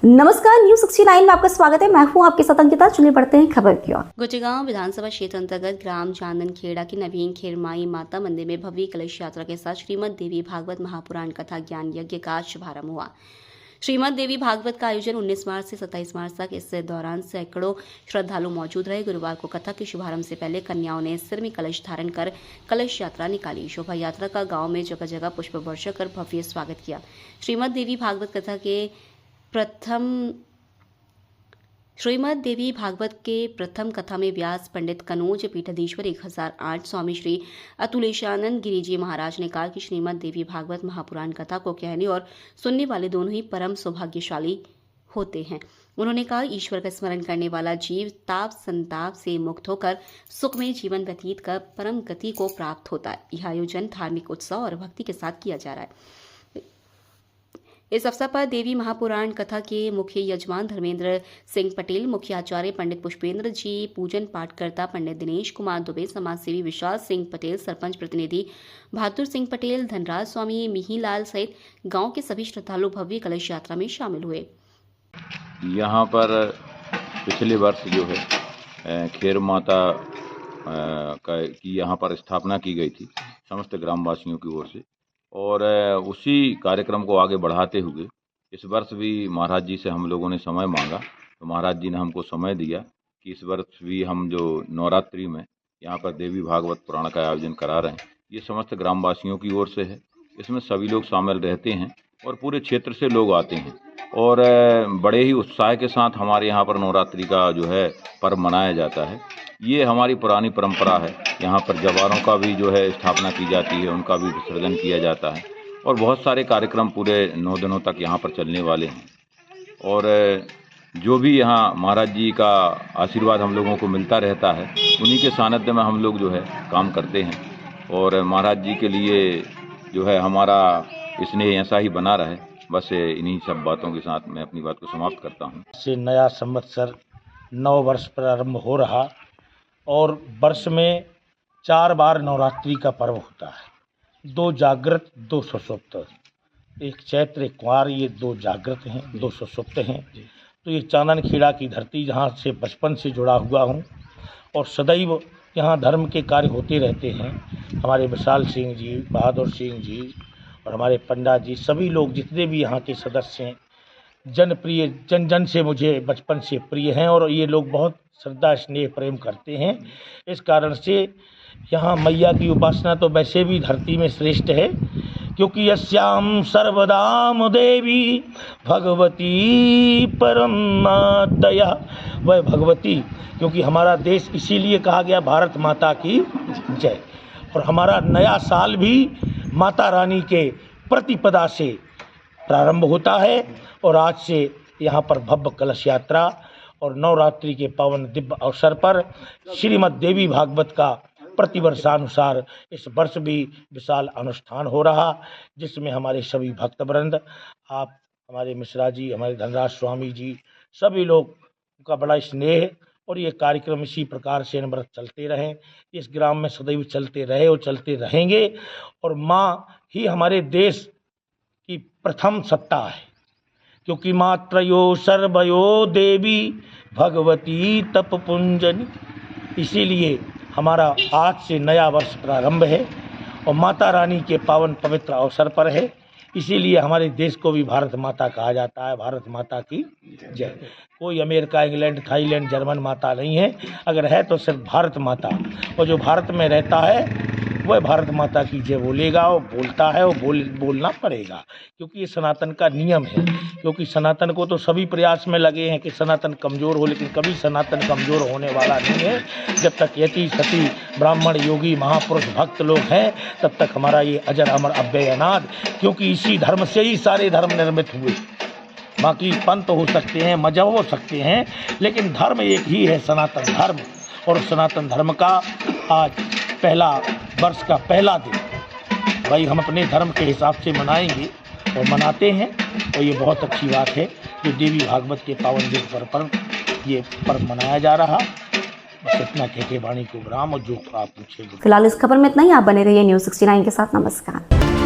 नमस्कार, न्यूज 69 में आपका स्वागत है। मैं हूं आपके साथ अंकिता। चलिए बढ़ते हैं खबर की ओर। गुजगांव विधानसभा क्षेत्र अंतर्गत ग्राम चांदन खेड़ा की नवीन खेरमाई माता मंदिर में भव्य कलश यात्रा के साथ श्रीमद देवी भागवत महापुराण कथा ज्ञान यज्ञ का शुभारंभ हुआ। श्रीमद देवी भागवत का आयोजन 19 मार्च से 27 मार्च तक, इस दौरान सैकड़ों श्रद्धालु मौजूद रहे। गुरुवार को कथा के शुभारंभ से पहले कन्याओं ने सिर में कलश धारण कर कलश यात्रा निकाली। शोभा यात्रा का गांव में जगह जगह पुष्प वर्षा कर भव्य स्वागत किया। श्रीमद देवी भागवत के प्रथम कथा में व्यास पंडित कनोज पीठाधीश्वर 1008 स्वामी श्री अतुलेशानंद गिरी जी महाराज ने कहा कि श्रीमद देवी भागवत महापुराण कथा को कहने और सुनने वाले दोनों ही परम सौभाग्यशाली होते हैं। उन्होंने कहा, ईश्वर का स्मरण करने वाला जीव ताप संताप से मुक्त होकर सुखमय जीवन व्यतीत कर परम गति को प्राप्त होता है। यह आयोजन धार्मिक उत्साह और भक्ति के साथ किया जा रहा है। इस अवसर पर देवी महापुराण कथा के मुख्य यजमान धर्मेंद्र सिंह पटेल, मुख्य आचार्य पंडित पुष्पेंद्र जी, पूजन पाठकर्ता पंडित दिनेश कुमार दुबे, समाजसेवी विशाल सिंह पटेल, सरपंच प्रतिनिधि बहादुर सिंह पटेल, धनराज स्वामी, मिहीलाल सहित गांव के सभी श्रद्धालु भव्य कलश यात्रा में शामिल हुए। यहाँ पर पिछले वर्ष जो है खेर माता की यहाँ पर स्थापना की गई थी समस्त ग्रामवासियों की ओर से, और उसी कार्यक्रम को आगे बढ़ाते हुए इस वर्ष भी महाराज जी से हम लोगों ने समय मांगा, तो महाराज जी ने हमको समय दिया कि इस वर्ष भी हम जो नवरात्रि में यहाँ पर देवी भागवत पुराण का आयोजन करा रहे हैं, ये समस्त ग्रामवासियों की ओर से है। इसमें सभी लोग शामिल रहते हैं और पूरे क्षेत्र से लोग आते हैं और बड़े ही उत्साह के साथ हमारे यहाँ पर नवरात्रि का जो है पर्व मनाया जाता है। ये हमारी पुरानी परंपरा है। यहाँ पर जवारों का भी जो है स्थापना की जाती है, उनका भी विसर्जन किया जाता है और बहुत सारे कार्यक्रम पूरे 9 दिनों तक यहाँ पर चलने वाले हैं। और जो भी यहाँ महाराज जी का आशीर्वाद हम लोगों को मिलता रहता है, उन्हीं के सानिध्य में हम लोग जो है काम करते हैं और महाराज जी के लिए जो है हमारा स्नेह ऐसा ही बना रहे। बस इन्हीं सब बातों के साथ मैं अपनी बात को समाप्त करता हूँ। से नया संवत्सर नव वर्ष प्रारंभ हो रहा और वर्ष में 4 बार नवरात्रि का पर्व होता है। 2 जागृत 2 सुषुप्त, एक चैत्र एक कुंवार, ये 2 जागृत हैं, 2 सुषुप्त हैं। तो ये चांदन खेड़ा की धरती जहाँ से बचपन से जुड़ा हुआ हूँ और सदैव यहाँ धर्म के कार्य होते रहते हैं। हमारे विशाल सिंह जी, बहादुर सिंह जी और हमारे पंडा जी, सभी लोग जितने भी यहाँ के सदस्य हैं जनप्रिय, जन जन से मुझे बचपन से प्रिय हैं और ये लोग बहुत श्रद्धा स्नेह प्रेम करते हैं। इस कारण से यहाँ मैया की उपासना तो वैसे भी धरती में श्रेष्ठ है, क्योंकि यस्याम सर्वदाम देवी भगवती परमादया, वह भगवती, क्योंकि हमारा देश इसीलिए कहा गया भारत माता की जय। और हमारा नया साल भी माता रानी के प्रतिपदा से प्रारंभ होता है और आज से यहाँ पर भव्य कलश यात्रा और नवरात्रि के पावन दिव्य अवसर पर श्रीमद देवी भागवत का प्रतिवर्षानुसार इस वर्ष भी विशाल अनुष्ठान हो रहा, जिसमें हमारे सभी भक्तवृंद, आप, हमारे मिश्रा जी, हमारे धनराज स्वामी जी, सभी लोग का बड़ा स्नेह और ये कार्यक्रम इसी प्रकार से अनवरत चलते रहें। इस ग्राम में सदैव चलते रहे और चलते रहेंगे और माँ ही हमारे देश की प्रथम सत्ता है, क्योंकि मात्रयो सर्वयो देवी भगवती तप पुंजनी। इसीलिए हमारा आज से नया वर्ष प्रारंभ है और माता रानी के पावन पवित्र अवसर पर है। इसीलिए हमारे देश को भी भारत माता कहा जाता है। भारत माता की जय। कोई अमेरिका, इंग्लैंड, थाईलैंड, जर्मन माता नहीं है, अगर है तो सिर्फ भारत माता। और जो भारत में रहता है वह भारत माता की जय बोलेगा, वो बोलता है, वो बोलना पड़ेगा, क्योंकि ये सनातन का नियम है। क्योंकि सनातन को तो सभी प्रयास में लगे हैं कि सनातन कमज़ोर हो, लेकिन कभी सनातन कमज़ोर होने वाला नहीं है। जब तक यति सती ब्राह्मण योगी महापुरुष भक्त लोग हैं, तब तक हमारा ये अजर अमर अव्यय अनाद, क्योंकि इसी धर्म से ही सारे धर्म निर्मित हुए। बाकी पंथ हो सकते हैं, मजहब हो सकते हैं, लेकिन धर्म एक ही है, सनातन धर्म। और सनातन धर्म का आज पहला वर्ष का पहला दिन भाई हम अपने धर्म के हिसाब से मनाएंगे और मनाते हैं, और ये बहुत अच्छी बात है जो देवी भागवत के पावन दिवस पर ये पर्व मनाया जा रहा। बस इतना कहते वाणी को विराम, और जो आप पूछे। फिलहाल इस खबर में इतना ही। आप बने रहिए न्यूज 69 के साथ। नमस्कार।